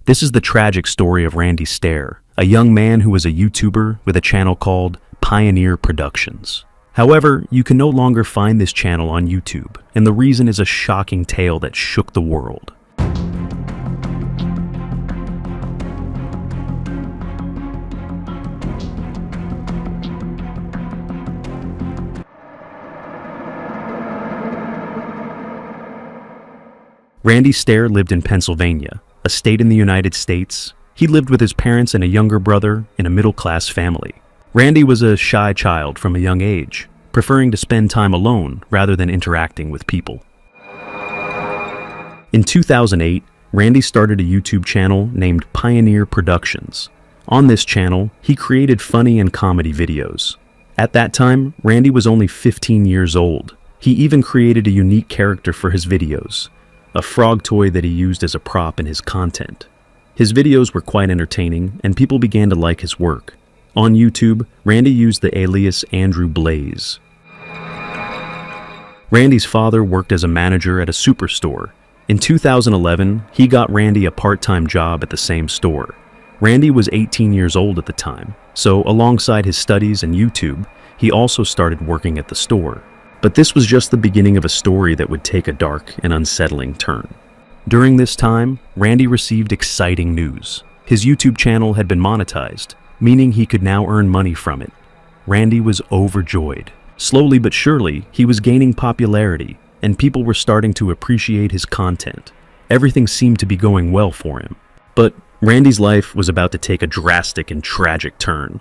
This is the tragic story of Randy Stair, a young man who was a YouTuber with a channel called Pioneer Productions. However, you can no longer find this channel on YouTube, and the reason is a shocking tale that shook the world. Randy Stair lived in Pennsylvania, a state in the United States. He lived with his parents and a younger brother in a middle-class family. Randy was a shy child from a young age, preferring to spend time alone rather than interacting with people. In 2008, Randy started a YouTube channel named Pioneer Productions. On this channel, he created funny and comedy videos. At that time, Randy was only 15 years old. He even created a unique character for his videos, a frog toy that he used as a prop in his content. His videos were quite entertaining, and people began to like his work. On YouTube, Randy used the alias Andrew Blaze. Randy's father worked as a manager at a superstore. In 2011, he got Randy a part-time job at the same store. Randy was 18 years old at the time, so alongside his studies and YouTube, he also started working at the store. But this was just the beginning of a story that would take a dark and unsettling turn. During this time, Randy received exciting news. His YouTube channel had been monetized, meaning he could now earn money from it. Randy was overjoyed. Slowly but surely, he was gaining popularity, and people were starting to appreciate his content. Everything seemed to be going well for him. But Randy's life was about to take a drastic and tragic turn.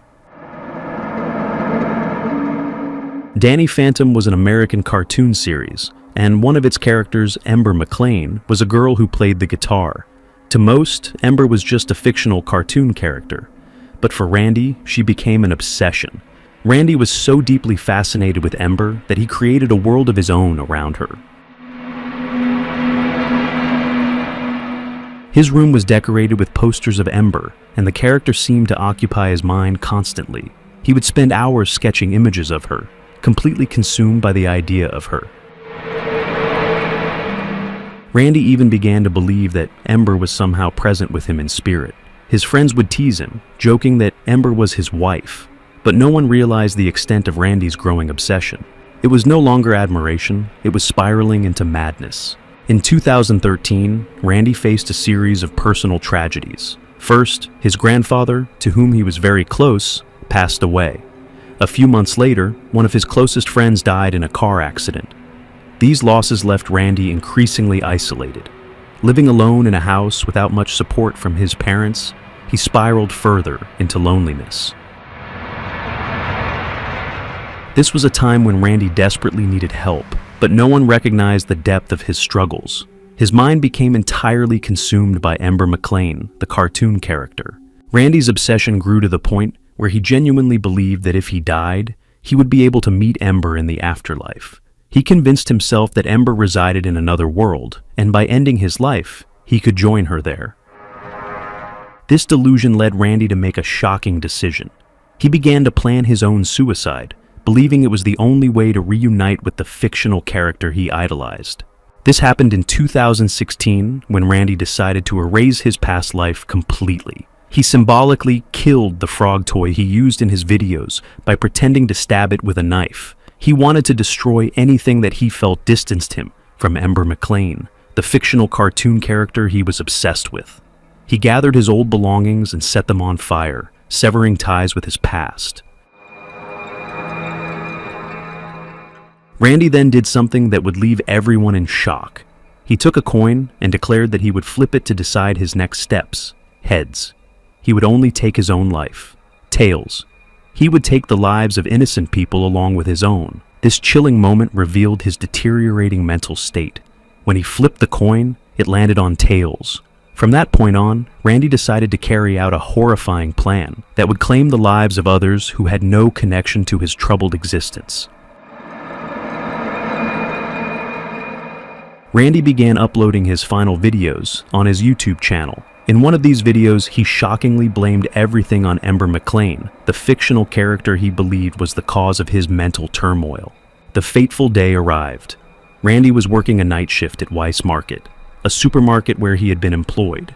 Danny Phantom was an American cartoon series, and one of its characters, Ember McLean, was a girl who played the guitar. To most, Ember was just a fictional cartoon character, but for Randy, she became an obsession. Randy was so deeply fascinated with Ember that he created a world of his own around her. His room was decorated with posters of Ember, and the character seemed to occupy his mind constantly. He would spend hours sketching images of her, completely consumed by the idea of her. Randy even began to believe that Ember was somehow present with him in spirit. His friends would tease him, joking that Ember was his wife, but no one realized the extent of Randy's growing obsession. It was no longer admiration, it was spiraling into madness. In 2013, Randy faced a series of personal tragedies. First, his grandfather, to whom he was very close, passed away. A few months later, one of his closest friends died in a car accident. These losses left Randy increasingly isolated. Living alone in a house without much support from his parents, he spiraled further into loneliness. This was a time when Randy desperately needed help, but no one recognized the depth of his struggles. His mind became entirely consumed by Ember McLean, the cartoon character. Randy's obsession grew to the point where he genuinely believed that if he died, he would be able to meet Ember in the afterlife. He convinced himself that Ember resided in another world, and by ending his life, he could join her there. This delusion led Randy to make a shocking decision. He began to plan his own suicide, believing it was the only way to reunite with the fictional character he idolized. This happened in 2016 when Randy decided to erase his past life completely. He symbolically killed the frog toy he used in his videos by pretending to stab it with a knife. He wanted to destroy anything that he felt distanced him from Ember McLean, the fictional cartoon character he was obsessed with. He gathered his old belongings and set them on fire, severing ties with his past. Randy then did something that would leave everyone in shock. He took a coin and declared that he would flip it to decide his next steps. Heads. He would only take his own life. Tails. He would take the lives of innocent people along with his own. This chilling moment revealed his deteriorating mental state. When he flipped the coin, it landed on tails. From that point on, Randy decided to carry out a horrifying plan that would claim the lives of others who had no connection to his troubled existence. Randy began uploading his final videos on his YouTube channel. In one of these videos, he shockingly blamed everything on Ember McLean, the fictional character he believed was the cause of his mental turmoil. The fateful day arrived. Randy was working a night shift at Weiss Market, a supermarket where he had been employed.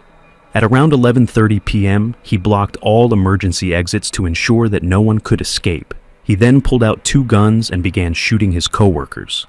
At around 11:30 p.m., he blocked all emergency exits to ensure that no one could escape. He then pulled out 2 guns and began shooting his coworkers.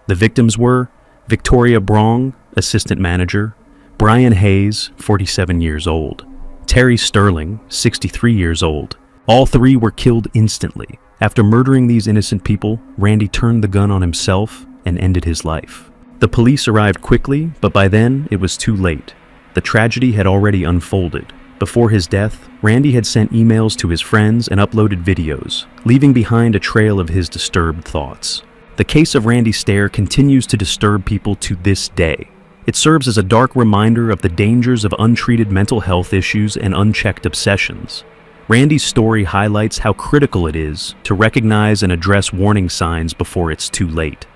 The victims were Victoria Brong, assistant manager, Brian Hayes, 47 years old, Terry Sterling, 63 years old. All 3 were killed instantly. After murdering these innocent people, Randy turned the gun on himself and ended his life. The police arrived quickly, but by then it was too late. The tragedy had already unfolded. Before his death, Randy had sent emails to his friends and uploaded videos, leaving behind a trail of his disturbed thoughts. The case of Randy Stair continues to disturb people to this day. It serves as a dark reminder of the dangers of untreated mental health issues and unchecked obsessions. Randy's story highlights how critical it is to recognize and address warning signs before it's too late.